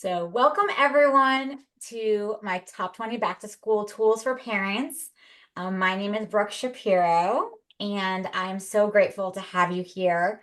So welcome everyone to my top 20 back to school tools for parents. My name is Brooke Shapiro, and I'm so grateful to have you here.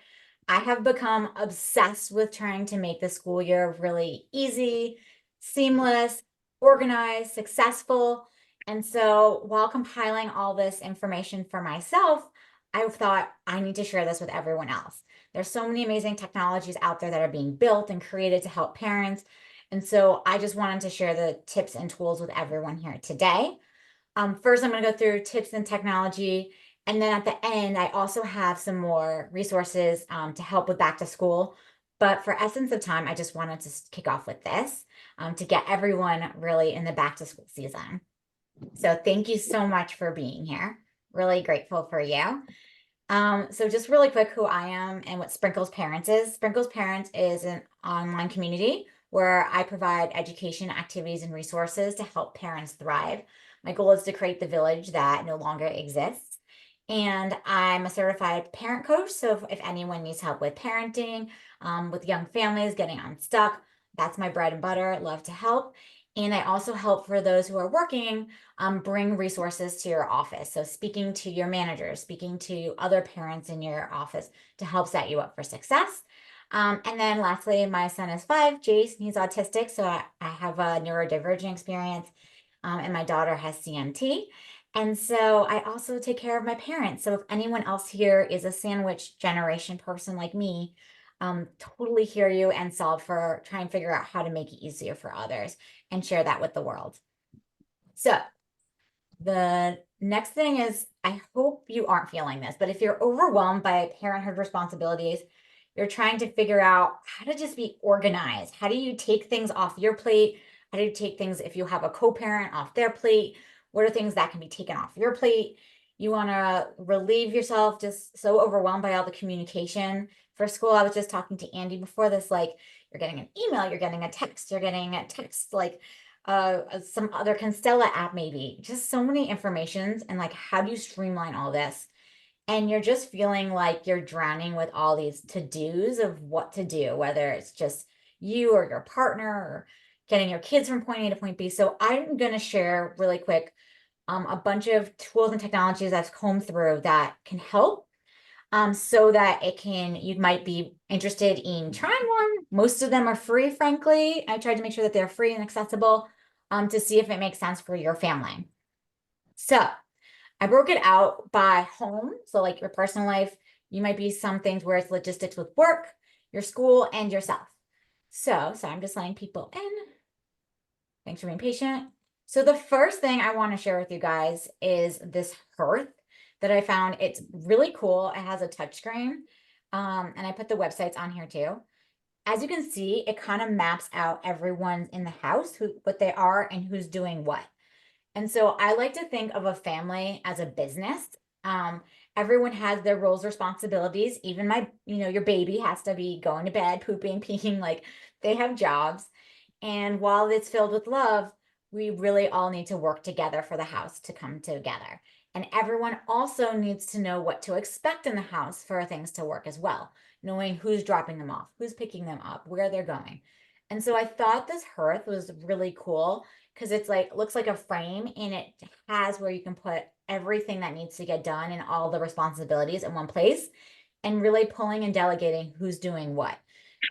I have become obsessed with trying to make the school year really easy, seamless, organized, successful. And so while compiling all this information for myself, I thought I need to share this with everyone else. There's so many amazing technologies out there that are being built and created to help parents. And so I just wanted to share the tips and tools with everyone here today. First, I'm going to go through tips and technology. And then at the end, I also have some more resources to help with back to school. But for essence of time, I just wanted to kick off with this to get everyone really in the back to school season. So thank you so much for being here. Really grateful for you. So just really quick who I am and what Sprinkles Parents is. Sprinkles Parents is an online community where I provide education, activities, and resources to help parents thrive. My goal is to create the village that no longer exists. And I'm a certified parent coach. So if anyone needs help with parenting, with young families getting unstuck, that's my bread and butter. Love to help. And I also help for those who are working bring resources to your office. So speaking to your managers, speaking to other parents in your office to help set you up for success. And then lastly, my son is 5, Jason, he's autistic. So I have a neurodivergent experience and my daughter has CMT. And so I also take care of my parents. So if anyone else here is a sandwich generation person like me, totally hear you and solve for try and figure out how to make it easier for others and share that with the world. So the next thing is, I hope you aren't feeling this, but if you're overwhelmed by parenthood responsibilities, you're trying to figure out how to just be organized. How do you take things off your plate? How do you take things, if you have a co-parent, off their plate? What are things that can be taken off your plate? You want to relieve yourself, just so overwhelmed by all the communication. For school, I was just talking to Andy before this, like you're getting an email, you're getting a text, like some other Constella app, maybe. Just so many informations, and like, how do you streamline all this? And you're just feeling like you're drowning with all these to-dos of what to do, whether it's just you or your partner or getting your kids from point A to point B. So I'm going to share really quick a bunch of tools and technologies I've combed through that can help so that you might be interested in trying one. Most of them are free, frankly. I tried to make sure that they're free and accessible to see if it makes sense for your family. So I broke it out by home. So like your personal life, you might be some things where it's logistics with work, your school, and yourself. So I'm just letting people in. Thanks for being patient. So the first thing I want to share with you guys is this hearth that I found. It's really cool. It has a touchscreen, and I put the websites on here too. As you can see, it kind of maps out everyone in the house, what they are and who's doing what. And so I like to think of a family as a business. Everyone has their roles, responsibilities. Even your baby has to be going to bed, pooping, peeing, like they have jobs. And while it's filled with love, we really all need to work together for the house to come together. And everyone also needs to know what to expect in the house for things to work as well, knowing who's dropping them off, who's picking them up, where they're going. And so I thought this hearth was really cool because it's like, looks like a frame, and it has where you can put everything that needs to get done and all the responsibilities in one place, and really pulling and delegating who's doing what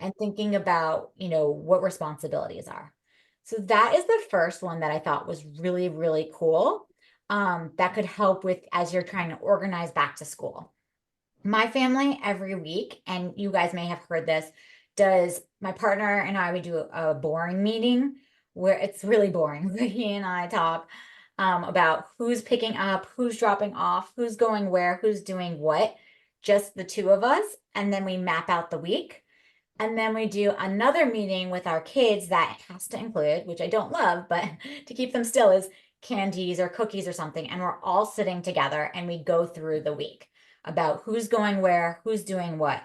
and thinking about, what responsibilities are. So that is the first one that I thought was really, really cool. That could help with as you're trying to organize back to school. My family every week, and you guys may have heard this, does my partner and I, we do a boring meeting where it's really boring. He and I talk about who's picking up, who's dropping off, who's going where, who's doing what, just the two of us. And then we map out the week. And then we do another meeting with our kids that has to include, which I don't love, but to keep them still, is candies or cookies or something. And we're all sitting together and we go through the week about who's going where, who's doing what,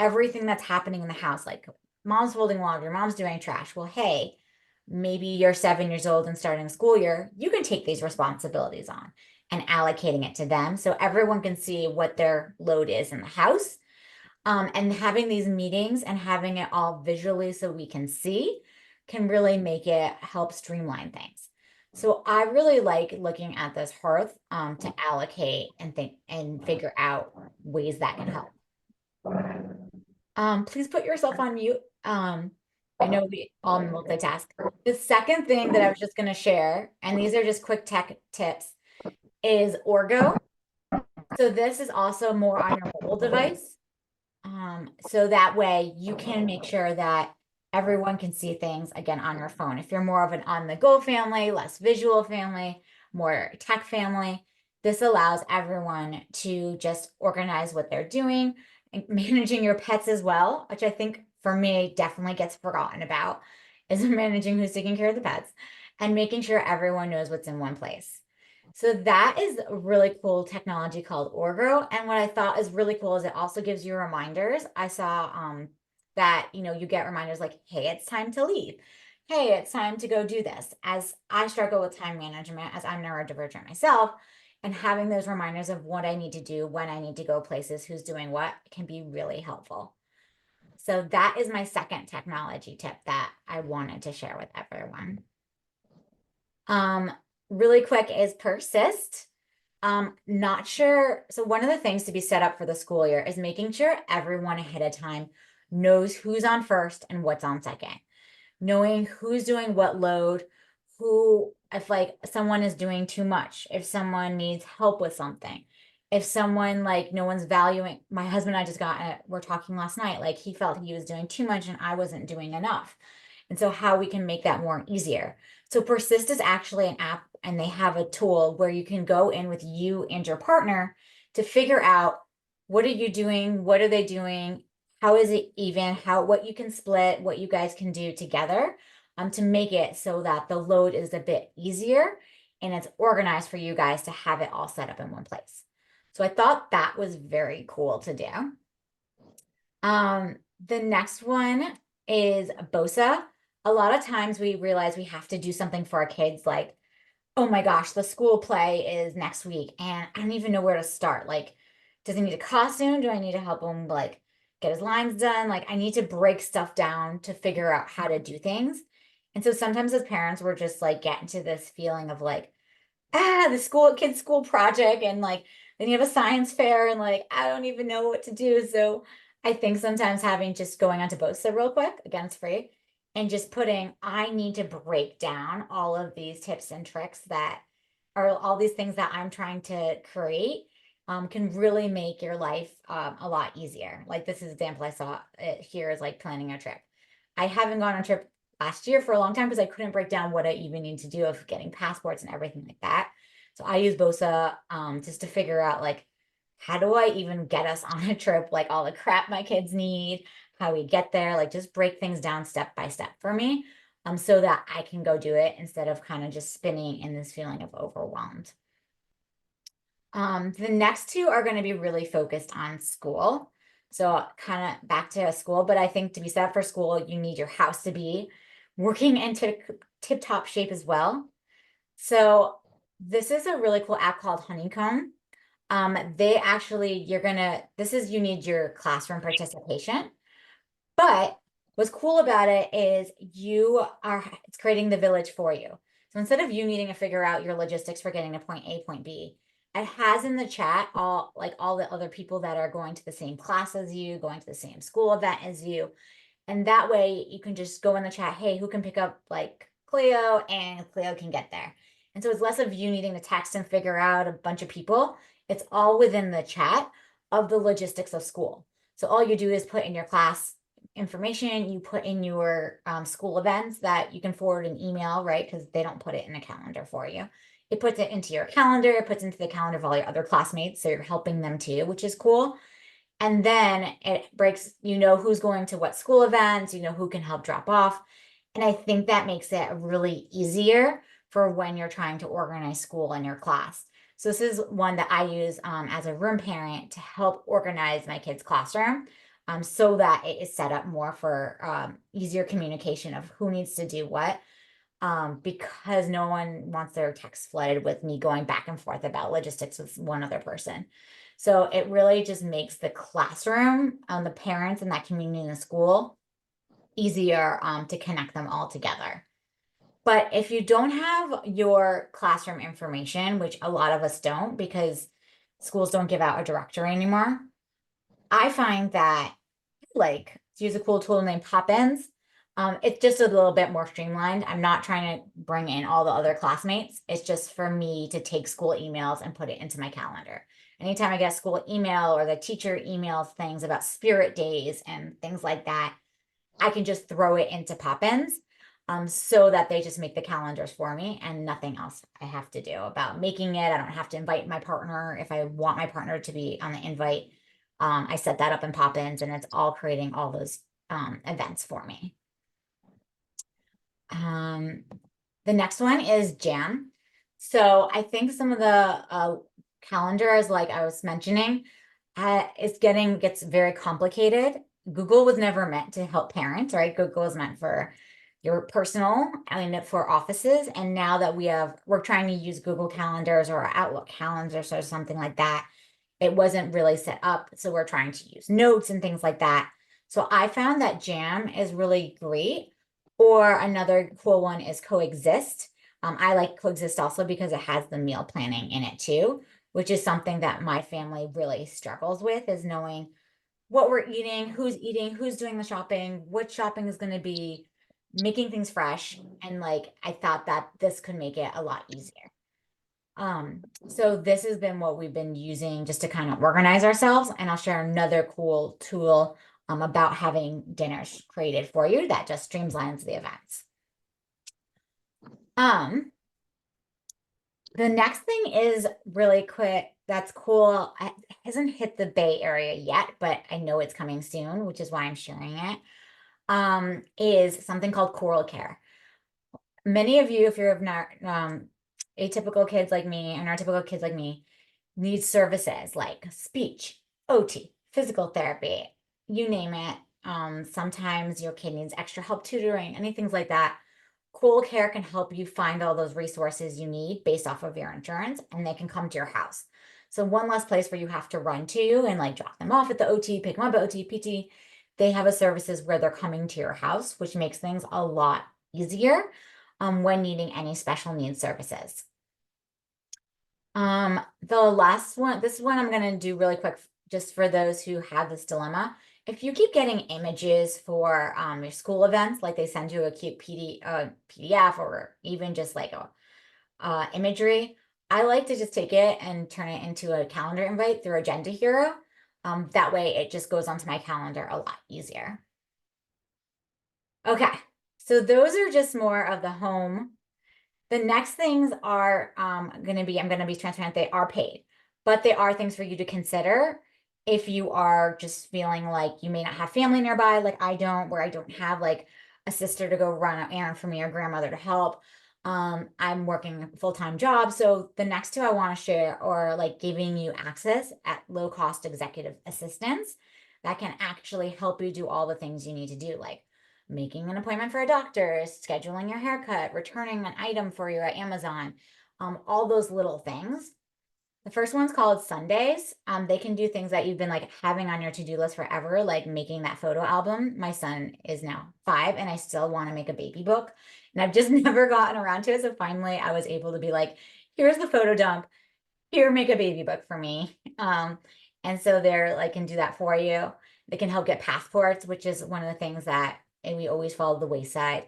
everything that's happening in the house. Like mom's folding laundry, mom's doing trash. Well, hey, maybe you're 7 years old and starting the school year, you can take these responsibilities on and allocating it to them so everyone can see what their load is in the house. And having these meetings and having it all visually so we can see can really make it help streamline things. So I really like looking at this hearth to allocate and think and figure out ways that can help. Please put yourself on mute. I know we all multitask. The second thing that I was just going to share, and these are just quick tech tips, is Orgo. So this is also more on your mobile device. So that way you can make sure that everyone can see things again on your phone. If you're more of an on-the-go family, less visual family, more tech family, this allows everyone to just organize what they're doing and managing your pets as well, which I think for me definitely gets forgotten about, is managing who's taking care of the pets and making sure everyone knows what's in one place. So that is a really cool technology called Orgro. And what I thought is really cool is it also gives you reminders. I saw that, you get reminders like, hey, it's time to leave. Hey, it's time to go do this. As I struggle with time management, as I'm neurodivergent myself, and having those reminders of what I need to do, when I need to go places, who's doing what, can be really helpful. So that is my second technology tip that I wanted to share with everyone. Um, Really quick is persist. Not sure. So one of the things to be set up for the school year is making sure everyone ahead of time knows who's on first and what's on second. Knowing who's doing what load, if like someone is doing too much, if someone needs help with something, if someone like no one's valuing, my husband and I just we're talking last night, like he felt he was doing too much and I wasn't doing enough. And so how we can make that more easier. So Persist is actually an app and they have a tool where you can go in with you and your partner to figure out what are you doing, what are they doing, how is it even, what you can split, what you guys can do together to make it so that the load is a bit easier and it's organized for you guys to have it all set up in one place. So I thought that was very cool to do. The next one is BOSA. A lot of times we realize we have to do something for our kids, like, oh my gosh, the school play is next week, and I don't even know where to start. Like, does he need a costume? Do I need to help him like get his lines done? Like, I need to break stuff down to figure out how to do things. And so sometimes as parents, we're just like getting to this feeling of like, the kids school project, and like then you have a science fair and like I don't even know what to do. So I think sometimes having just going onto BOSA real quick, again, it's free, and just putting I need to break down all of these tips and tricks that are all these things that I'm trying to create can really make your life a lot easier. Like this example I saw it here is like planning a trip. I haven't gone on a trip last year for a long time because I couldn't break down what I even need to do of getting passports and everything like that. So I use BOSA just to figure out like, how do I even get us on a trip? Like all the crap my kids need, how we get there, like just break things down step by step for me so that I can go do it instead of kind of just spinning in this feeling of overwhelmed. The next two are going to be really focused on school. So kind of back to school, but I think to be set up for school, you need your house to be working in tip-top shape as well. So this is a really cool app called Honeycomb. They actually, you need your classroom participation. But what's cool about it is it's creating the village for you. So instead of you needing to figure out your logistics for getting to point A, point B, it has in the chat all the other people that are going to the same class as you, going to the same school event as you. And that way you can just go in the chat, hey, who can pick up like Cleo, and Cleo can get there. And so it's less of you needing to text and figure out a bunch of people. It's all within the chat of the logistics of school. So all you do is put in your class information, you put in your school events that you can forward an email, right? Because they don't put it in a calendar for you. It puts it into your calendar, it puts into the calendar of all your other classmates. So you're helping them too, which is cool. And then it breaks, who's going to what school events, who can help drop off. And I think that makes it really easier for when you're trying to organize school in your class. So this is one that I use as a room parent to help organize my kids' classroom so that it is set up more for easier communication of who needs to do what. Because no one wants their text flooded with me going back and forth about logistics with one other person. So it really just makes the classroom, the parents and that community in the school easier to connect them all together. But if you don't have your classroom information, which a lot of us don't because schools don't give out a directory anymore, I find that like to use a cool tool named Pop-ins. It's just a little bit more streamlined. I'm not trying to bring in all the other classmates. It's just for me to take school emails and put it into my calendar. Anytime I get a school email or the teacher emails things about spirit days and things like that, I can just throw it into Pop-ins. So that they just make the calendars for me and nothing else I have to do about making it. I don't have to invite my partner if I want my partner to be on the invite. I set that up in Pop-ins and it's all creating all those events for me. The next one is Jam. So I think some of the calendars, like I was mentioning, gets very complicated. Google was never meant to help parents, right? Google was meant for your personal and for offices. And now that we're trying to use Google Calendars or Outlook calendars or something like that, it wasn't really set up. So we're trying to use notes and things like that. So I found that Jam is really great. Or another cool one is Coexist. I like Coexist also because it has the meal planning in it too, which is something that my family really struggles with, is knowing what we're eating, who's doing the shopping, what shopping is going to be, making things fresh. And like, I thought that this could make it a lot easier. So this has been what we've been using just to kind of organize ourselves. And I'll share another cool tool about having dinners created for you that just streamlines the events. The next thing is really quick. That's cool. It hasn't hit the Bay Area yet, but I know it's coming soon, which is why I'm sharing it. Is something called Coral Care. Many of you, if you're not atypical kids like me and neurotypical kids like me, need services like speech, OT, physical therapy, you name it. Sometimes your kid needs extra help tutoring, anything like that. Cool Care can help you find all those resources you need based off of your insurance, and they can come to your house. So one less place where you have to run to and like drop them off at the OT, pick them up at OT, PT. They have a services where they're coming to your house, which makes things a lot easier when needing any special needs services. The last one, this one I'm going to do really quick just for those who have this dilemma. If you keep getting images for your school events, like they send you a cute PDF or even just like a imagery, I like to just take it and turn it into a calendar invite through Agenda Hero. That way it just goes onto my calendar a lot easier. Okay, so those are just more of the home. The next things are I'm going to be transparent. They are paid, but they are things for you to consider if you are just feeling like you may not have family nearby, like I don't, where I don't have like a sister to go run an errand for me or grandmother to help. I'm working a full-time job. So the next two I want to share are like giving you access at low cost executive assistance that can actually help you do all the things you need to do, like making an appointment for a doctor, scheduling your haircut, returning an item for you at Amazon, all those little things. The first one's called Sundays. They can do things that you've been like having on your to-do list forever, like making that photo album. My son is now 5 and I still want to make a baby book. And I've just never gotten around to it. So finally I was able to be like, here's the photo dump. Here, make a baby book for me. And so they're like can do that for you. They can help get passports, which is one of the things that and we always follow the wayside.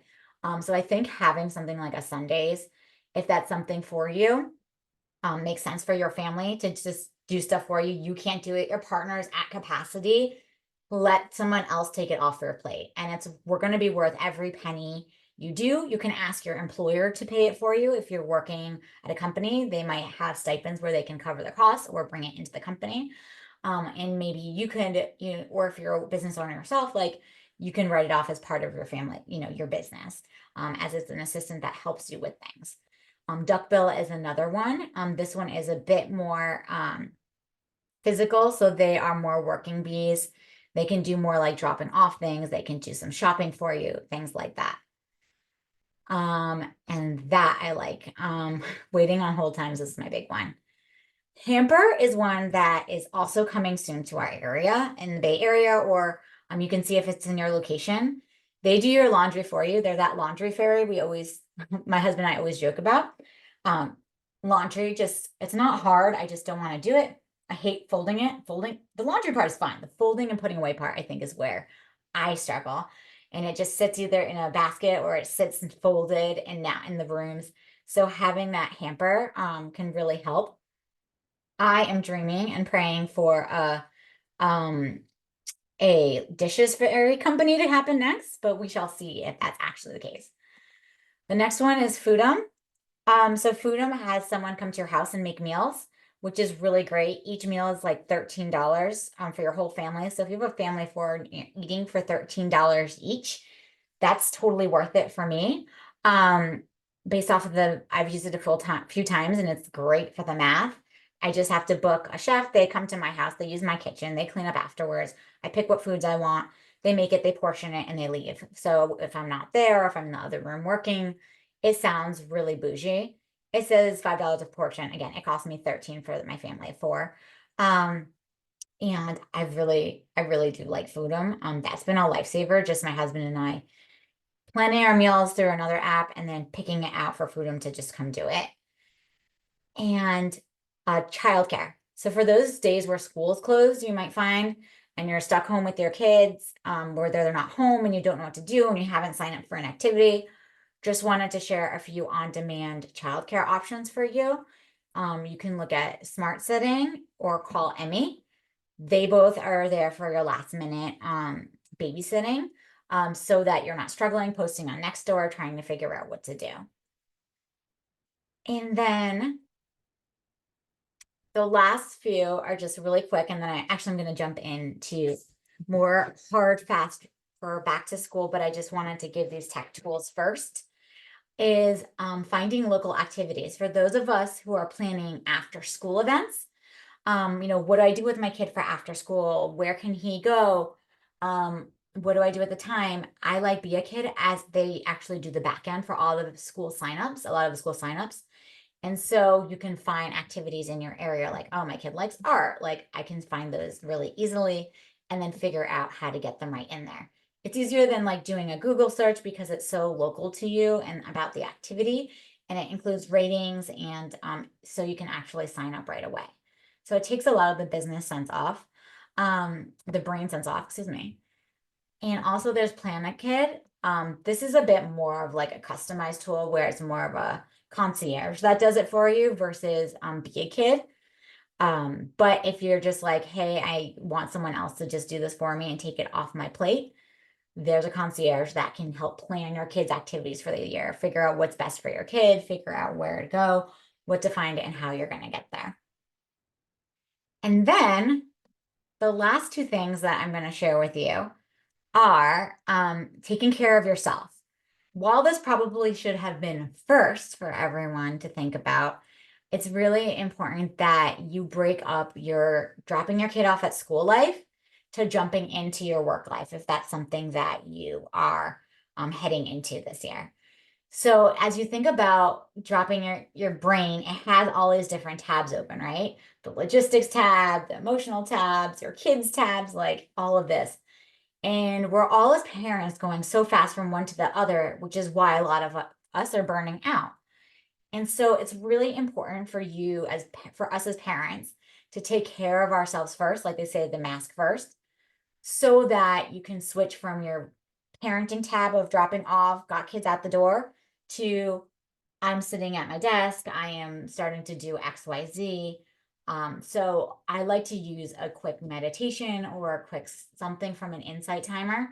So I think having something like a Sundays, if that's something for you, makes sense for your family to just do stuff for you. You can't do it. Your partner's at capacity. Let someone else take it off your plate. And we're going to be worth every penny you do. You can ask your employer to pay it for you. If you're working at a company, they might have stipends where they can cover the costs or bring it into the company. And maybe you could, or if you're a business owner yourself, like you can write it off as part of your family, your business, as it's an assistant that helps you with things. Duckbill is another one. This one is a bit more physical, so they are more working bees. They can do more like dropping off things. They can do some shopping for you, things like that. And that I like. Waiting on hold times is my big one. Hamper is one that is also coming soon to our area in the Bay Area, or you can see if it's in your location. They do your laundry for you. They're that laundry fairy we always, my husband and I always joke about. Um, Laundry just, it's not hard. I just don't want to do it. I hate folding it. Folding, the laundry part is fine. The folding and putting away part, I think, is where I struggle. And it just sits either in a basket or it sits folded and not in the rooms. So having that hamper can really help. I am dreaming and praying for um a dishes fairy company to happen next, but we shall see if that's actually the case. The next one is Foodum. So Foodum has someone come to your house and make meals, which is really great. Each meal is like $13 for your whole family. So if you have a family for eating for $13 each, that's totally worth it for me. Um, Based off of I've used it a few times and it's great for the math. I just have to book a chef. They come to my house, they use my kitchen, they clean up afterwards. I pick what foods I want, they make it, they portion it, and they leave. So if I'm not there, or if I'm in the other room working, it sounds really bougie. It says $5 a portion. Again, it cost me 13 for my family of four. And I really do like Foodum. That's been a lifesaver. Just my husband and I planning our meals through another app and then picking it out for Foodum to just come do it. And childcare. So for those days where school's closed, you might find, and you're stuck home with your kids, or they're not home and you don't know what to do and you haven't signed up for an activity, just wanted to share a few on-demand childcare options for you. You can look at Smart Sitting or call Emmy. They both are there for your last minute babysitting, so that you're not struggling posting on Nextdoor, trying to figure out what to do. And then the last few are just really quick, and then I'm going to jump into more hard, fast for back to school, but I just wanted to give these tech tools first. Is finding local activities for those of us who are planning after school events. What do I do with my kid for after school? Where can he go? What do I do at the time? I like Be a Kid, as they actually do the back end for all of the school signups, a lot of the school signups. And so you can find activities in your area like, oh, my kid likes art. Like I can find those really easily and then figure out how to get them right in there. It's easier than like doing a Google search because it's so local to you and about the activity. And it includes ratings, and so you can actually sign up right away. So it takes a lot of the business sense off, the brain sense off, excuse me. And also there's Planet Kid. This is a bit more of like a customized tool where it's more of a concierge that does it for you versus Be a Kid. But if you're just like, hey, I want someone else to just do this for me and take it off my plate, there's a concierge that can help plan your kids' activities for the year, figure out what's best for your kid, figure out where to go, what to find, and how you're going to get there. And then the last two things that I'm going to share with you are taking care of yourself. While this probably should have been first for everyone to think about, it's really important that you break up your dropping your kid off at school life to jumping into your work life, if that's something that you are heading into this year. So as you think about dropping your brain, it has all these different tabs open, right? The logistics tab, the emotional tabs, your kids tabs, like all of this. And we're all as parents going so fast from one to the other, which is why a lot of us are burning out. And so it's really important for for us as parents to take care of ourselves first, like they say, the mask first, so that you can switch from your parenting tab of dropping off, got kids at the door, to I'm sitting at my desk, I am starting to do XYZ. So I like to use a quick meditation or a quick something from an insight timer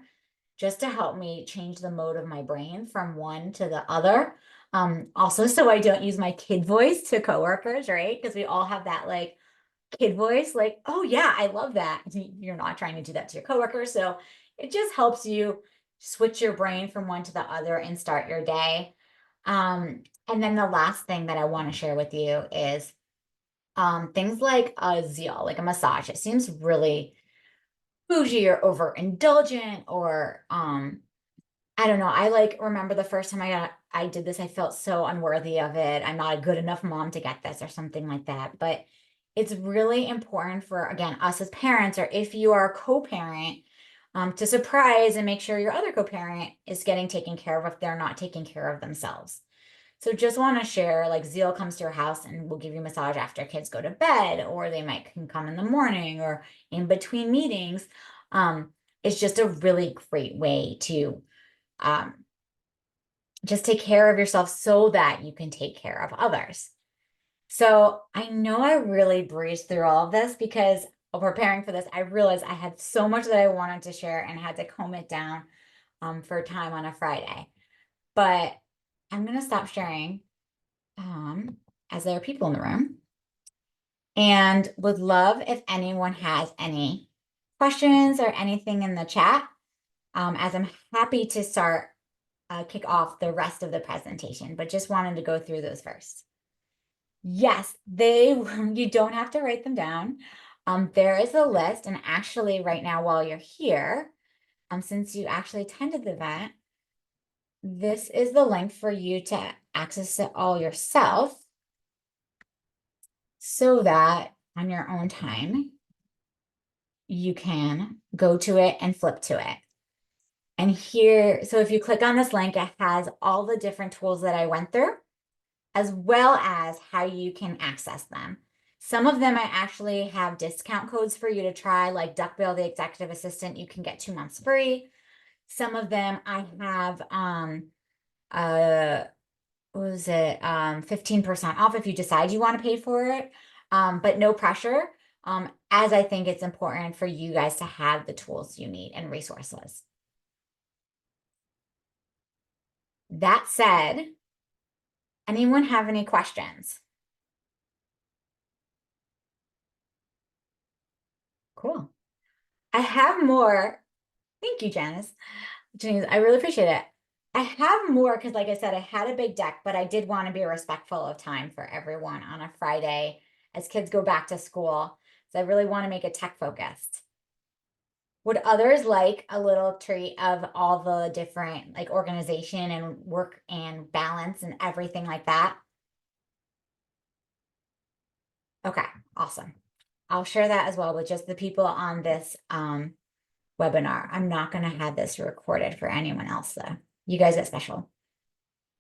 just to help me change the mode of my brain from one to the other. Also, so I don't use my kid voice to coworkers, right? Because we all have that like kid voice, like, oh yeah, I love that. You're not trying to do that to your coworkers. So it just helps you switch your brain from one to the other and start your day. And then the last thing that I want to share with you is things like a zeal, like a massage. It seems really bougie or overindulgent, or I don't know. I like remember the first time I did this, I felt so unworthy of it. I'm not a good enough mom to get this or something like that. But it's really important for, again, us as parents, or if you are a co-parent, to surprise and make sure your other co-parent is getting taken care of if they're not taking care of themselves. So just want to share, like Zeal comes to your house and will give you massage after kids go to bed, or they might can come in the morning or in between meetings. It's just a really great way to um, just take care of yourself so that you can take care of others. So I know I really breezed through all of this because preparing for this, I realized I had so much that I wanted to share and had to comb it down for time on a Friday. But I'm going to stop sharing as there are people in the room, and would love if anyone has any questions or anything in the chat, as I'm happy to start kick off the rest of the presentation, but just wanted to go through those first. Yes, you don't have to write them down. There is a list, and actually right now while you're here, since you actually attended the event, this is the link for you to access it all yourself so that on your own time, you can go to it and flip to it. And here, so if you click on this link, it has all the different tools that I went through, as well as how you can access them. Some of them I actually have discount codes for you to try, like Duckbill, the executive assistant, you can get 2 months free. Some of them I have, what was it, 15% off if you decide you want to pay for it, but no pressure, as I think it's important for you guys to have the tools you need and resources. That said, anyone have any questions? Cool. I have more. Thank you, Janice. I really appreciate it. I have more because, like I said, I had a big deck, but I did want to be respectful of time for everyone on a Friday as kids go back to school. So I really want to make it tech focused. Would others like a little treat of all the different like organization and work and balance and everything like that? Okay, awesome. I'll share that as well with just the people on this webinar. I'm not going to have this recorded for anyone else though. You guys get special.